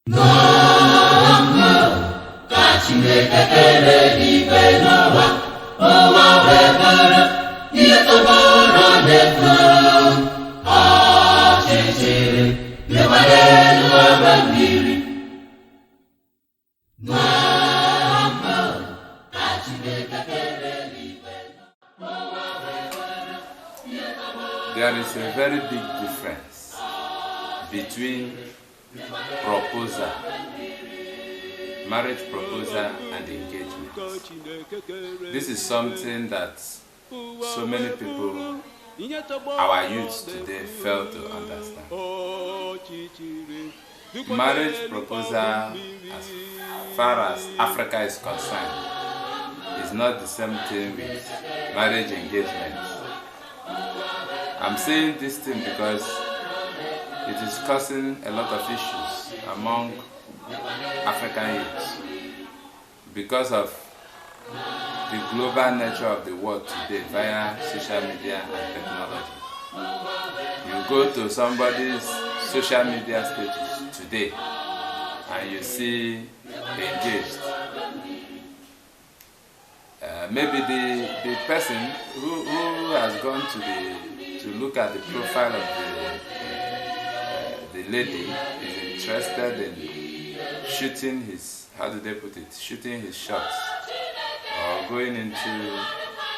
There is a very big difference between proposal, marriage proposal, and engagement. This is something that so many people, our youth today, fail to understand. Marriage proposal, as far as Africa is concerned, is not the same thing with marriage engagement. I'm saying this thing because it is causing a lot of issues among African youths because of the global nature of the world today via social media and technology. You go to somebody's social media status today and you see engaged. Maybe the person who has gone to look at the profile of the lady is interested in shooting his, how do they put it, shooting his shots or going into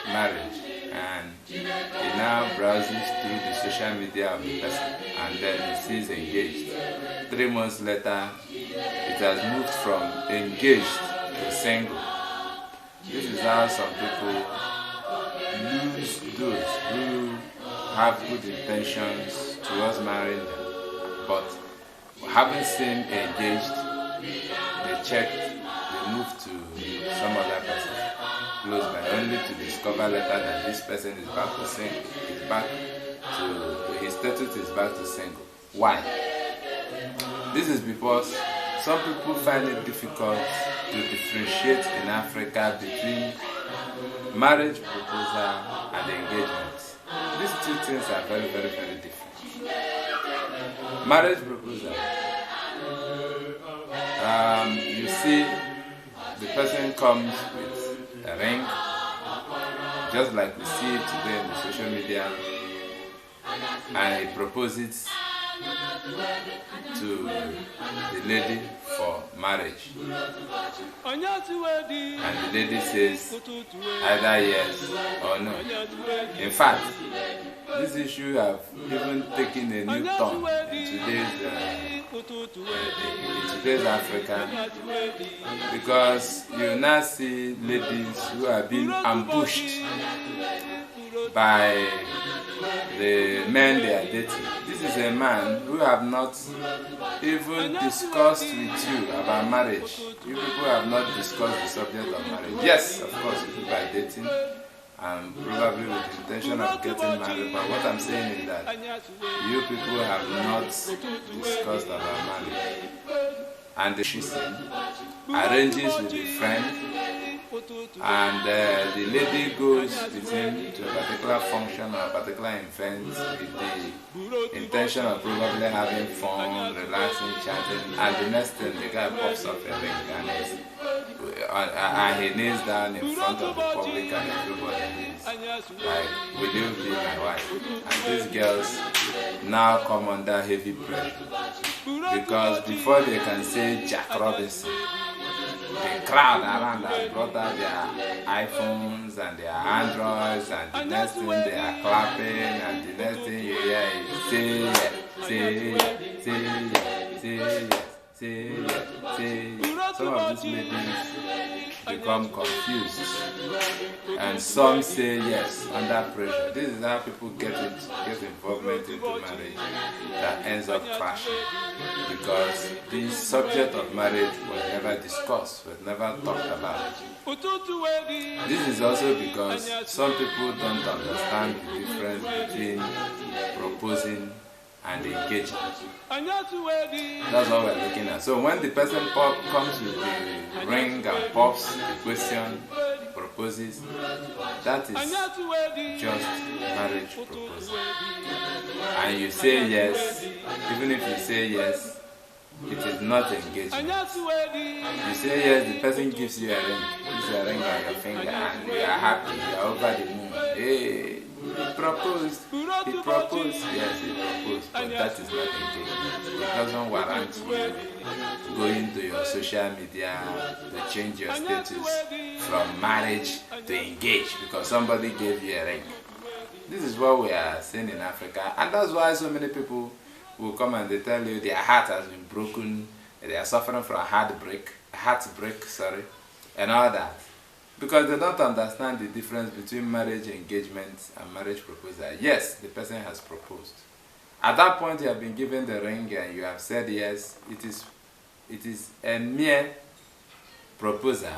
marriage, and he now browses through the social media of the person and then he sees engaged. 3 months later, it has moved from engaged to single. This is how some people lose those who have good intentions towards marrying them, but having seen engaged, they check, they move to some other person close by, only to discover later that this person is back to single, his status is back to single. Why? This is because some people find it difficult to differentiate in Africa between marriage proposal and engagement. These two things are very, very, very different. Marriage proposal, you see the person comes with a ring, just like we see it today in the social media, and he proposes to the lady for marriage, and the lady says either yes or no. In fact, this issue have even taken a new turn in today's Africa, because you now see ladies who are being ambushed by the men they are dating. This is a man who have not even discussed with you about marriage. You people have not discussed the subject of marriage. Yes, of course, you people are dating and probably with the intention of getting married, but what I'm saying is that you people have not discussed about marriage. And she arranges with a friend, and the lady goes with him to a particular function or a particular event with the intention of probably having fun, relaxing, chatting, and the next thing the guy pops up a ring and he kneels down in front of the public and everybody is like, will you be my wife? And these girls now come under heavy pressure, because before they can say Jack Robinson, the crowd around has brought out their iPhones and their Androids, and the next thing they are clapping, and the next thing you hear is say yes, say yes, say yes, say yes, say yes, say yes. Some of these ladies become confused, and some say yes under pressure. This is how people get involvement into marriage that ends up crashing, because the subject of marriage was never discussed, was never talked about. This is also because some people don't understand the difference between proposing and engaging. That's what we're looking at. So when the person comes with the ring and pops the question, proposes, that is just marriage proposal. And you say yes, even if you say yes, It is not engagement. You say yes, the person gives you a ring, puts a ring on your finger, and you are happy, you are over the moon. Hey, he proposed, yes, he proposed, but that is not engagement. It doesn't warrant you going to your social media to change your status from marriage to engage because somebody gave you a ring. This is what we are seeing in Africa, and that's why so many people will come and they tell you their heart has been broken, they are suffering from heartbreak, and all that. Because they don't understand the difference between marriage engagement and marriage proposal. Yes, the person has proposed. At that point you have been given the ring and you have said yes. It is a mere proposal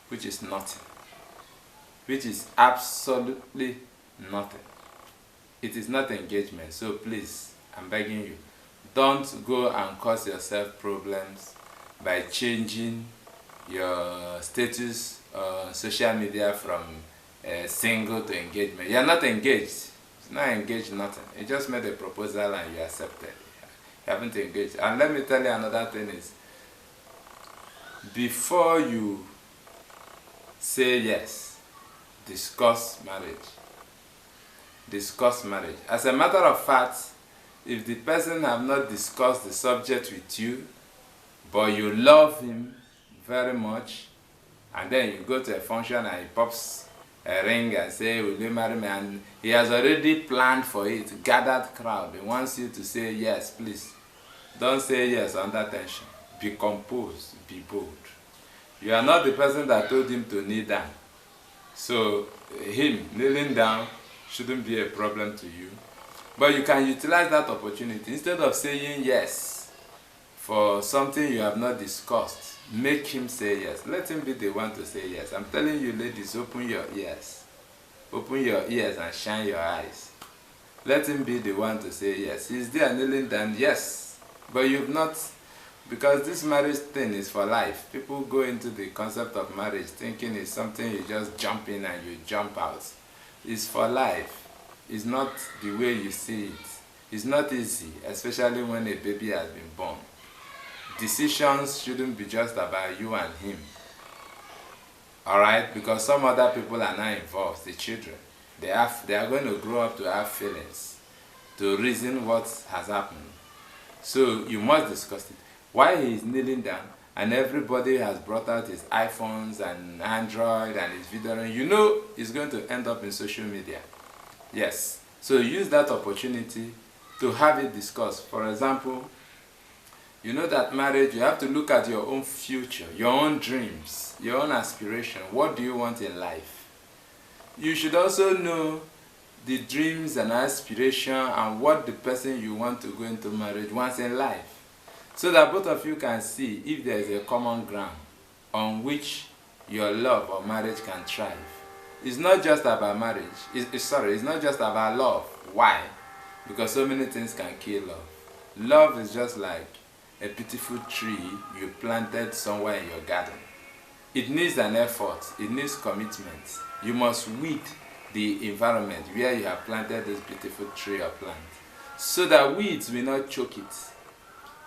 which is nothing. Which is absolutely nothing. It is not engagement. So please, I'm begging you, don't go and cause yourself problems by changing your status on social media from single to engagement. You are not engaged. It's not engaged, nothing. You just made a proposal and you accepted. You haven't engaged. And let me tell you another thing is, before you say yes, discuss marriage. Discuss marriage. As a matter of fact, if the person have not discussed the subject with you, but you love him very much, and then you go to a function and he pops a ring and say, will you marry me? And he has already planned for it, gathered crowd. He wants you to say yes, please. Don't say yes under tension. Be composed, be bold. You are not the person that told him to kneel down. So him kneeling down shouldn't be a problem to you. But you can utilize that opportunity. Instead of saying yes for something you have not discussed, make him say yes. Let him be the one to say yes. I'm telling you, ladies, open your ears. Open your ears and shine your eyes. Let him be the one to say yes. He's there kneeling down, yes. But you've not, because this marriage thing is for life. People go into the concept of marriage thinking it's something you just jump in and you jump out. It's for life. It's not the way you see it. It's not easy, especially when a baby has been born. Decisions shouldn't be just about you and him. Alright? Because some other people are not involved, the children. They are going to grow up to have feelings, to reason what has happened. So you must discuss it. While he is kneeling down, and everybody has brought out his iPhones and Android and his video, you know it's going to end up in social media. Yes. So use that opportunity to have it discussed. For example, you know that marriage, you have to look at your own future, your own dreams, your own aspiration. What do you want in life? You should also know the dreams and aspiration and what the person you want to go into marriage wants in life. So that both of you can see if there is a common ground on which your love or marriage can thrive. It's not just about marriage. It's not just about love. Why? Because so many things can kill love. Love is just like a beautiful tree you planted somewhere in your garden. It needs an effort. It needs commitment. You must weed the environment where you have planted this beautiful tree or plant so that weeds will not choke it.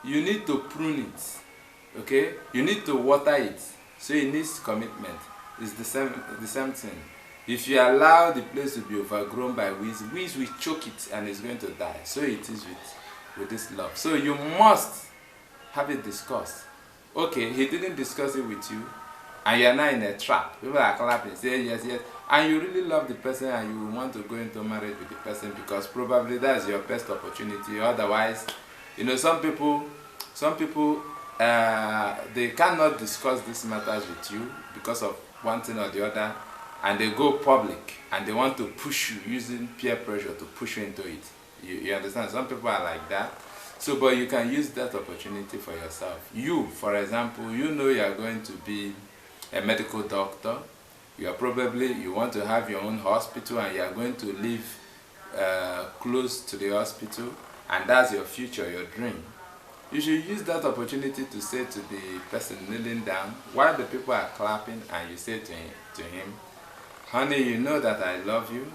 You need to prune it. Okay? You need to water it. So it needs commitment. It's the same thing. If you allow the place to be overgrown by weeds, weeds will choke it and it's going to die. So it is with this love. So you must have it discussed. Okay, he didn't discuss it with you, and you're not in a trap. People are clapping, say yes, yes, and you really love the person and you want to go into marriage with the person because probably that's your best opportunity. Otherwise, you know, some people, they cannot discuss these matters with you because of one thing or the other, and they go public and they want to push you using peer pressure to push you into it. You understand? Some people are like that. So, but you can use that opportunity for yourself. You, for example, you know you are going to be a medical doctor. You want to have your own hospital and you are going to live close to the hospital, and that's your future, your dream. You should use that opportunity to say to the person kneeling down while the people are clapping, and you say to him, honey, you know that I love you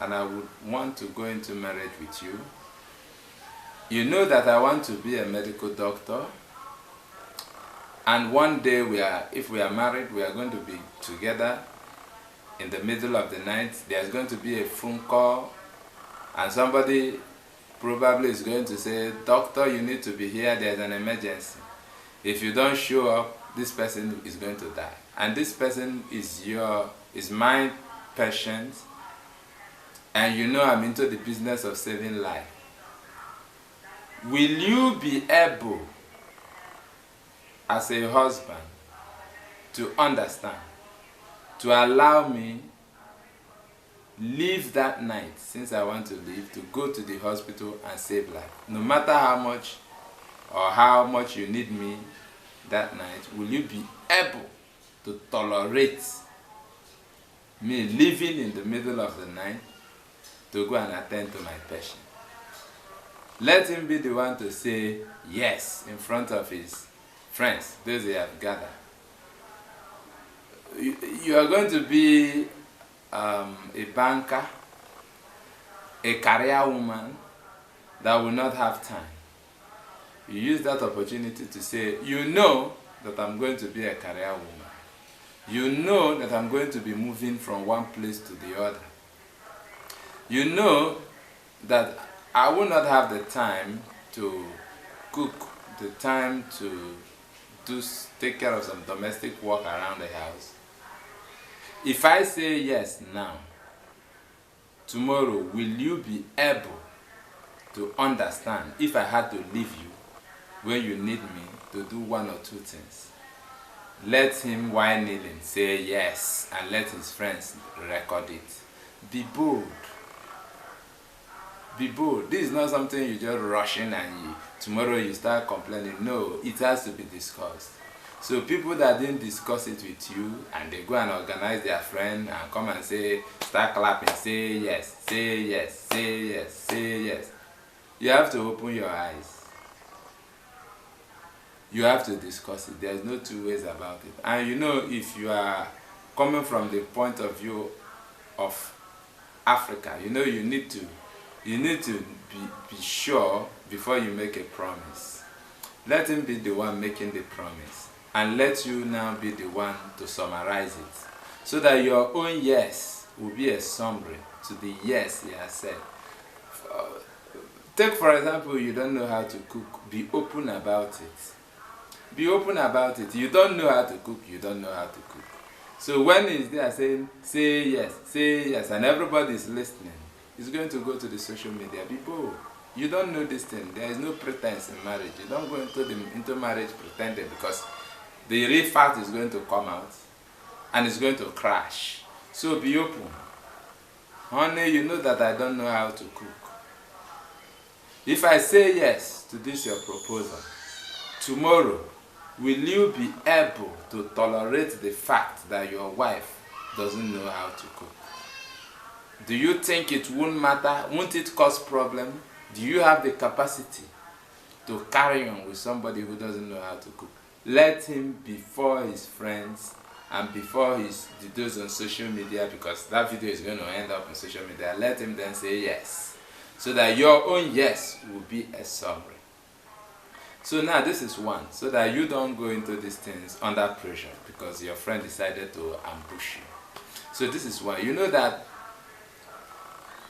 and I would want to go into marriage with you. You know that I want to be a medical doctor And one day if we are married, we are going to be together in the middle of the night. There's going to be a phone call and somebody probably is going to say, "Doctor, you need to be here, there's an emergency. If you don't show up, this person is going to die." And this person is my patient, and you know I'm into the business of saving life. Will you be able, as a husband, to understand, to allow me leave that night, since I want to leave, to go to the hospital and save life? No matter how much you need me that night, will you be able to tolerate me leaving in the middle of the night to go and attend to my patient? Let him be the one to say yes in front of his friends, those they have gathered. You are going to be a banker, a career woman that will not have time. You use that opportunity to say, you know that I'm going to be a career woman. You know that I'm going to be moving from one place to the other. You know that I will not have the time to cook, the time to take care of some domestic work around the house. If I say yes now, tomorrow, will you be able to understand if I had to leave you when you need me to do one or two things? Let him, while kneeling, say yes, and let his friends record it. Be bold. Be bold. This is not something you just rush in and tomorrow you start complaining. No, it has to be discussed. So people that didn't discuss it with you and they go and organize their friend and come and say, start clapping, say yes, say yes, say yes, say yes. You have to open your eyes. You have to discuss it. There's no two ways about it. And you know, if you are coming from the point of view of Africa, you know you need to be sure before you make a promise. Let him be the one making the promise, and let you now be the one to summarize it, so that your own yes will be a summary to the yes he has said. Take for example, you don't know how to cook. Be open about it. Be open about it. You don't know how to cook, you don't know how to cook. So when he's there saying, say yes, and everybody is listening, he's going to go to the social media. Be bold. You don't know this thing. There is no pretense in marriage. You don't go into marriage pretending, because the real fact is going to come out and it's going to crash. So be open. Honey, you know that I don't know how to cook. If I say yes to this your proposal, tomorrow, will you be able to tolerate the fact that your wife doesn't know how to cook? Do you think it won't matter? Won't it cause problem? Do you have the capacity to carry on with somebody who doesn't know how to cook? Let him, before his friends and before those on social media, because that video is going to end up on social media, let him then say yes, so that your own yes will be a summary. So now this is one, so that you don't go into these things under pressure because your friend decided to ambush you. So this is one. You know that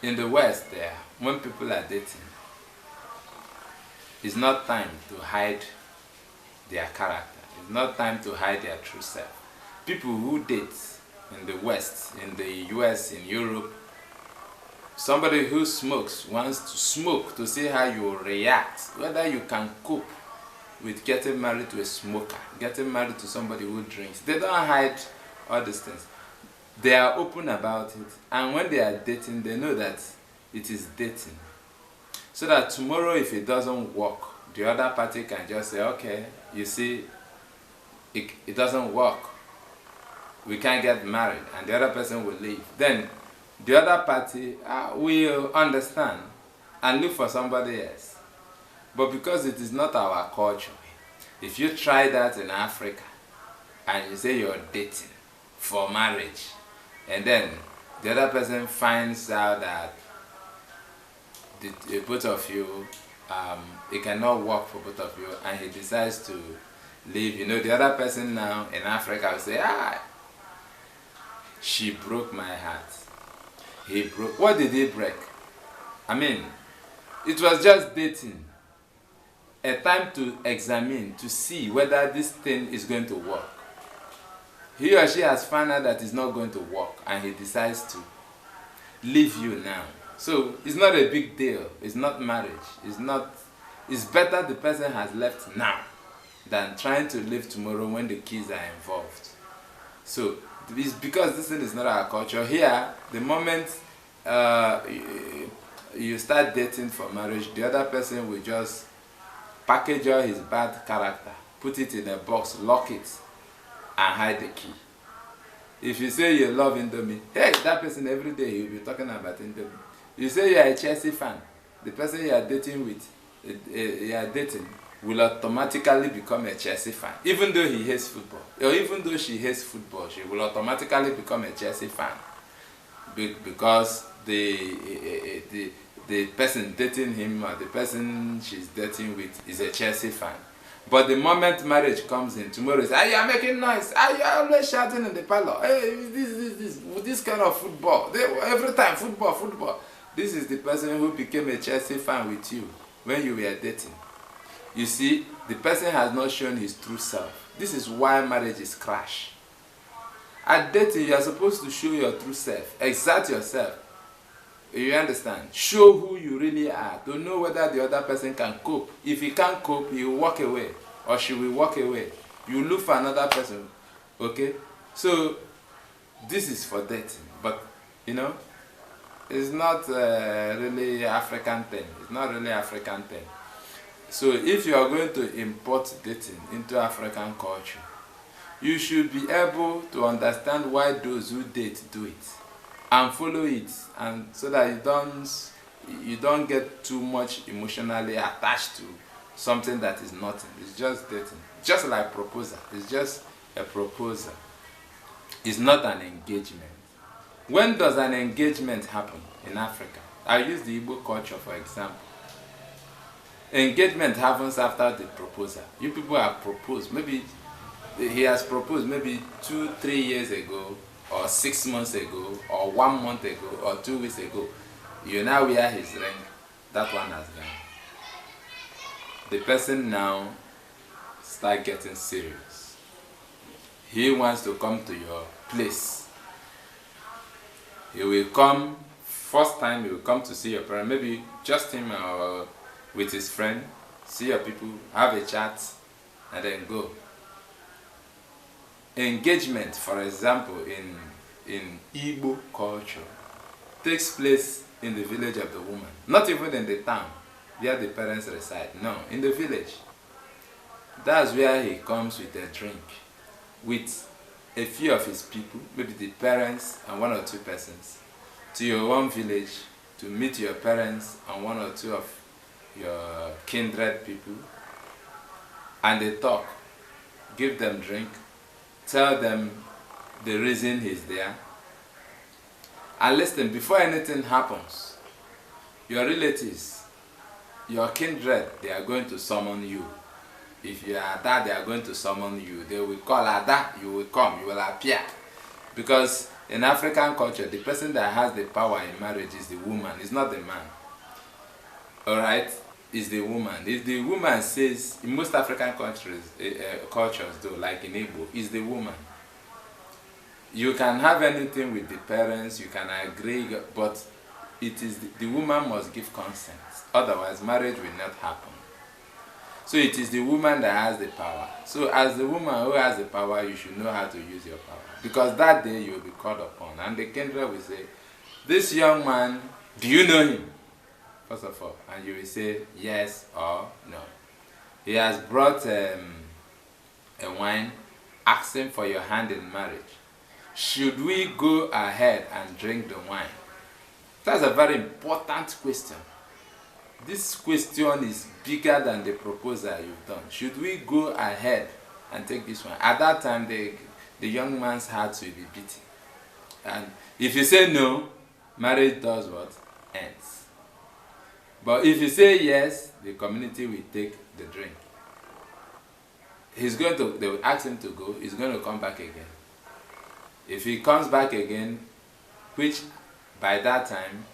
in the West there, when people are dating, it's not time to hide their character. It's not time to hide their true self. People who date in the West, in the US, in Europe, somebody who smokes wants to smoke to see how you react, whether you can cope with getting married to a smoker, getting married to somebody who drinks. They don't hide all these things. They are open about it, and when they are dating, they know that it is dating. So that tomorrow, if it doesn't work, the other party can just say, okay, you see, it doesn't work. We can't get married, and the other person will leave. Then the other party will understand and look for somebody else. But because it is not our culture, if you try that in Africa and you say you're dating for marriage, and then the other person finds out that both of you, it cannot work for both of you, and he decides to leave. You know, the other person now in Africa will say, ah, she broke my heart. He broke. What did he break? I mean, it was just dating. A time to examine, to see whether this thing is going to work. He or she has found out that it's not going to work, and he decides to leave you now. So it's not a big deal. It's not marriage. It's better the person has left now than trying to leave tomorrow when the kids are involved. So it's because this thing is not our culture. Here, the moment you start dating for marriage, the other person will just package all his bad character, put it in a box, lock it, and hide the key. If you say you love Indomie, hey, that person every day he'll be talking about Indomie. You say you are a Chelsea fan, the person you are dating with, will automatically become a Chelsea fan, even though he hates football, or even though she hates football, she will automatically become a Chelsea fan, because the person dating him or the person she's dating with is a Chelsea fan. But the moment marriage comes in, tomorrow is, you are making noise, you are always shouting in the parlor, hey, this kind of football, every time football. This is the person who became a Chelsea fan with you when you were dating. You see, the person has not shown his true self. This is why marriages crash. At dating, you are supposed to show your true self, exert yourself. You understand? Show who you really are, to know whether the other person can cope. If he can't cope, he will walk away, or she will walk away. You look for another person, okay? So, this is for dating, but, you know, it's not really African thing. It's not really African thing. So, if you are going to import dating into African culture, you should be able to understand why those who date do it, and follow it, and so that you don't get too much emotionally attached to something that is nothing. It's just dating, just like proposal. It's just a proposal. It's not an engagement. When does an engagement happen in Africa? I use the Igbo culture for example. Engagement happens after the proposal. You people have proposed. Maybe he has proposed maybe 2-3 years ago, or 6 months ago, or 1 month ago, or 2 weeks ago. You now wear his ring. That one has gone. The person now start getting serious. He wants to come to your place. He will come, first time he will come to see your parent, maybe just him or with his friend, see your people, have a chat, and then go. Engagement, for example, in Igbo culture, takes place in the village of the woman. Not even in the town where the parents reside. No, in the village. That's where he comes with a drink, with a few of his people, maybe the parents and 1 or 2 persons, to your own village to meet your parents and 1 or 2 of your kindred people, and they talk, give them drink, tell them the reason he's there, and listen, before anything happens, your relatives, your kindred, they are going to summon you. If you are Ada, they are going to summon you. They will call Ada, you will come, you will appear. Because in African culture, the person that has the power in marriage is the woman, it's not the man. Alright? It's the woman. If the woman says, in most African cultures though, like in Igbo, it's the woman. You can have anything with the parents, you can agree, but it is the woman must give consent. Otherwise, marriage will not happen. So it is the woman that has the power. So as the woman who has the power, you should know how to use your power. Because that day you will be called upon. And the kindred will say, this young man, do you know him? First of all. And you will say yes or no. He has brought a wine, asking for your hand in marriage. Should we go ahead and drink the wine? That's a very important question. This question is bigger than the proposal you've done. Should we go ahead and take this one? At that time, the young man's heart will be beating. And if you say no, marriage does what? Ends. But if you say yes, the community will take the drink. they will ask him to go, he's going to come back again. If he comes back again, which by that time,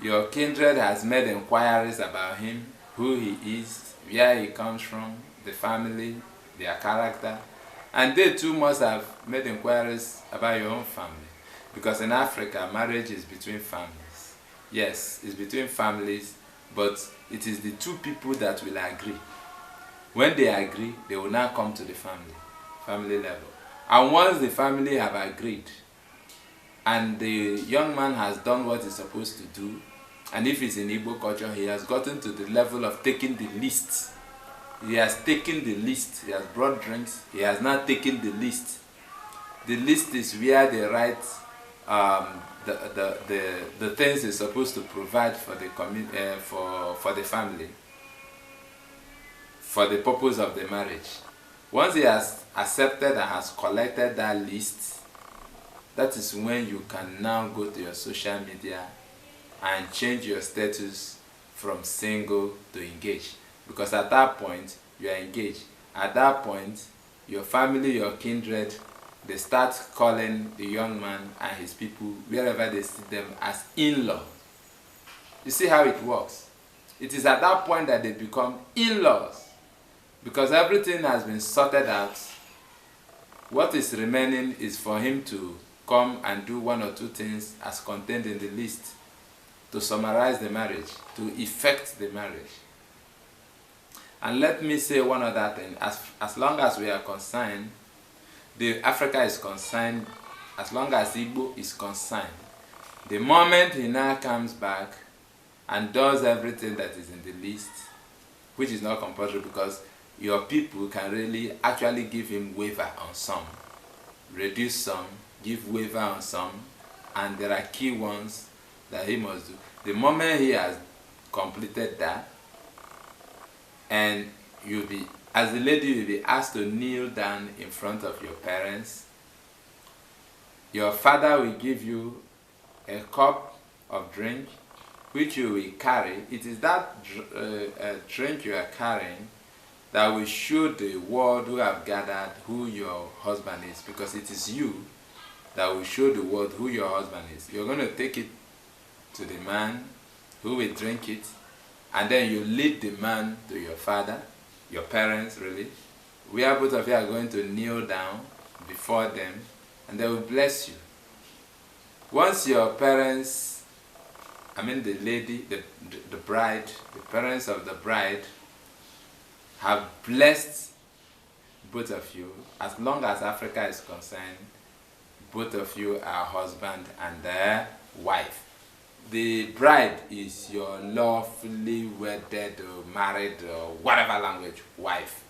your kindred has made inquiries about him, who he is, where he comes from, the family, their character, and they too must have made inquiries about your own family. Because in Africa, marriage is between families. Yes, it's between families, but it is the two people that will agree. When they agree, they will now come to the family level. And once the family have agreed, and the young man has done what he's supposed to do, and if it's in Igbo culture, he has gotten to the level of taking the list. He has taken the list. He has brought drinks. He has not taken the list. The list is where they write the things he's supposed to provide for the for the family, for the purpose of the marriage. Once he has accepted and has collected that list, that is when you can now go to your social media and change your status from single to engaged. Because at that point, you are engaged. At that point, your family, your kindred, they start calling the young man and his people, wherever they see them, as in-law. You see how it works? It is at that point that they become in-laws. Because everything has been sorted out. What is remaining is for him to come and do one or two things as contained in the list to summarize the marriage, to effect the marriage. And let me say one other thing. As long as we are concerned, Africa is concerned, as long as Igbo is concerned, the moment he now comes back and does everything that is in the list, which is not compulsory because your people can really actually give him waiver on some, reduce some, give waiver on some, and there are key ones that he must do. The moment he has completed that, and you'll be, as the lady, you'll be asked to kneel down in front of your parents. Your father will give you a cup of drink, which you will carry. It is that drink you are carrying that will show the world who have gathered who your husband is, because it is you that will show the world who your husband is. You're going to take it to the man who will drink it, and then you lead the man to your father, your parents really, where both of you are going to kneel down before them, and they will bless you. Once your parents, the lady, the bride, the parents of the bride have blessed both of you, as long as Africa is concerned, both of you are husband and wife. The bride is your lawfully wedded or married or whatever language wife.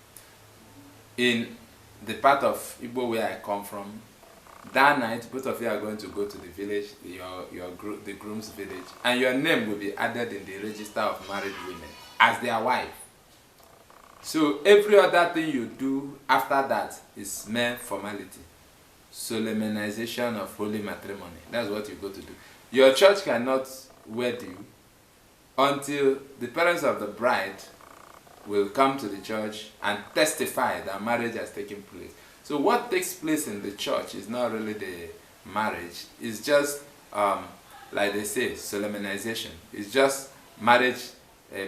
In the part of Igbo where I come from, that night both of you are going to go to the village, the groom's village, and your name will be added in the register of married women as their wife. So every other thing you do after that is mere formality. Solemnization of holy matrimony. That's what you go to do. Your church cannot wed you until the parents of the bride will come to the church and testify that marriage has taken place. So what takes place in the church is not really the marriage. It's just, like they say, solemnization. It's just marriage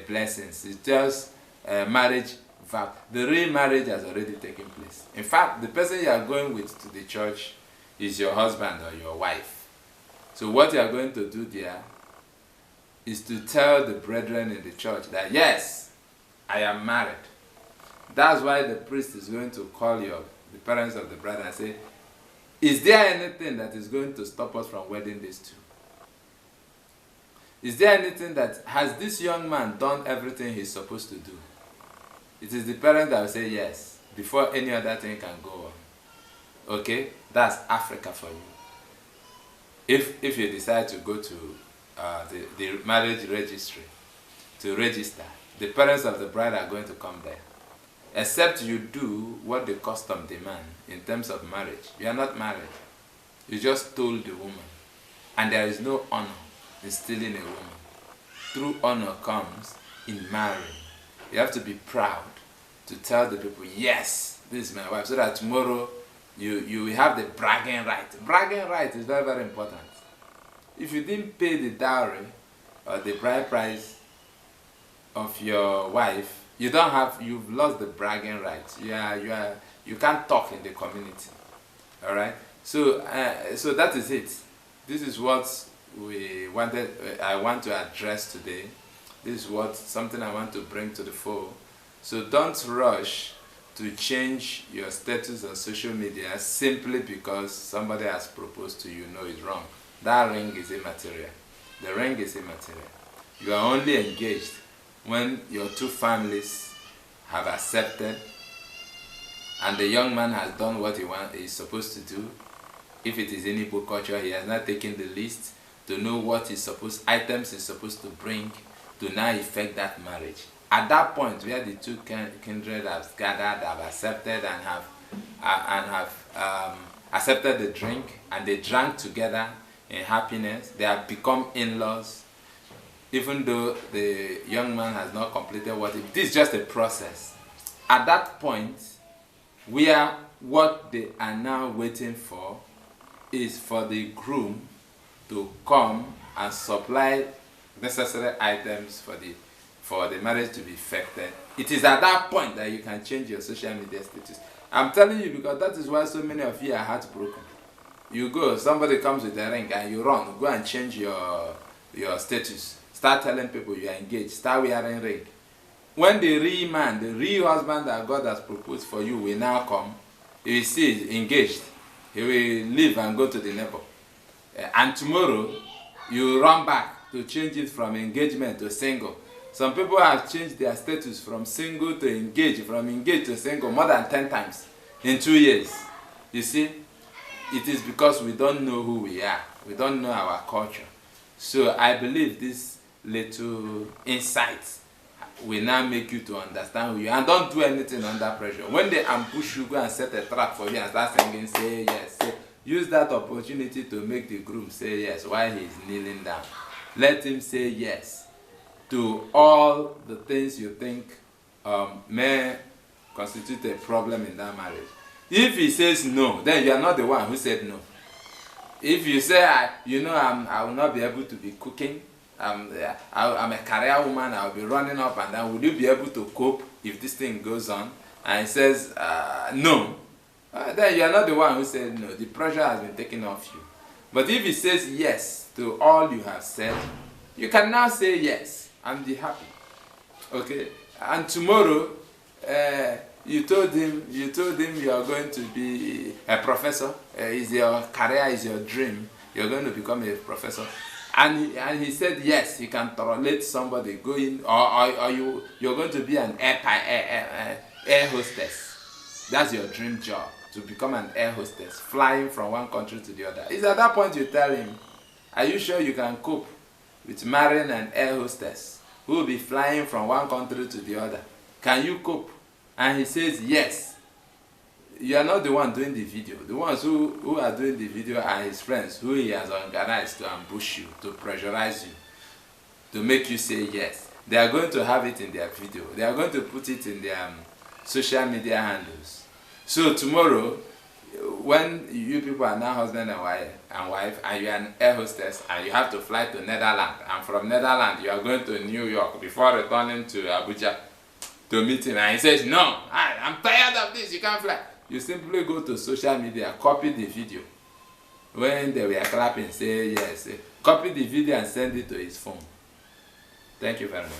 blessings. It's just marriage vow. The real marriage has already taken place. In fact, the person you are going with to the church is your husband or your wife. So what you are going to do there is to tell the brethren in the church that, yes, I am married. That's why the priest is going to call the parents of the bride and say, is there anything that is going to stop us from wedding these two? Is there anything that, has this young man done everything he's supposed to do? It is the parent that will say yes, before any other thing can go on. Okay? That's Africa for you. If you decide to go to the marriage registry to register, the parents of the bride are going to come there. Except you do what the custom demands in terms of marriage. You are not married. You just told the woman. And there is no honor in stealing a woman. True honor comes in marrying. You have to be proud. to tell the people, yes, this is my wife, so that tomorrow you will have the bragging right. Bragging right is very, very important. If you didn't pay the dowry or the bride price of your wife, you've lost the bragging rights. You can't talk in the community. All right. So that is it. This is what I want to address today. This is something I want to bring to the fore. So don't rush to change your status on social media simply because somebody has proposed to you. No, it's wrong. That ring is immaterial. The ring is immaterial. You are only engaged when your two families have accepted and the young man has done what he's supposed to do. If it is in Igbo culture, he has not taken the list to know what items he's supposed to bring to now effect that marriage. At that point, where the two kindred have gathered, have accepted and have accepted the drink, and they drank together in happiness, they have become in-laws, even though the young man has not completed this is just a process. At that point, what they are now waiting for is for the groom to come and supply necessary items for the marriage to be effected. It is at that point that you can change your social media status. I'm telling you because that is why so many of you are heartbroken. You go, somebody comes with a ring and you run, go and change your status. Start telling people you are engaged, start wearing ring. When the real man, the real husband that God has proposed for you will now come, he will see engaged. He will leave and go to the neighbor. And tomorrow, you run back to change it from engagement to single. Some people have changed their status from single to engaged, from engaged to single more than 10 times in 2 years. You see, it is because we don't know who we are. We don't know our culture. So I believe this little insight will now make you to understand who you are. And don't do anything under pressure. When they ambush you, go and set a trap for you and start singing, say yes. Use that opportunity to make the groom say yes while he is kneeling down. Let him say yes to all the things you think may constitute a problem in that marriage. If he says no, then you are not the one who said no. If you say, I will not be able to be cooking, I'm a career woman, I'll be running up and down, would you be able to cope if this thing goes on? And he says, no. Then you are not the one who said no. The pressure has been taken off you. But if he says yes to all you have said, you can now say yes and be happy. Okay? And tomorrow, you told him you are going to be a professor. Is your career, is your dream. You're going to become a professor. And he said yes, he can tolerate somebody going, or you're going to be an air hostess. That's your dream job, to become an air hostess, flying from one country to the other. It's at that point you tell him, are you sure you can cope with marrying an air hostess who will be flying from one country to the other? Can you cope? And he says yes. You are not the one doing the video. The ones who are doing the video are his friends, who he has organized to ambush you, to pressurize you, to make you say yes. They are going to have it in their video. They are going to put it in their social media handles. So tomorrow, when you people are now husband and wife, and you are an air hostess, and you have to fly to Netherlands, and from Netherlands you are going to New York before returning to Abuja to meet him, and he says, no, I'm tired of this, you can't fly. You simply go to social media, copy the video. When they were clapping, say yes. Copy the video and send it to his phone. Thank you very much.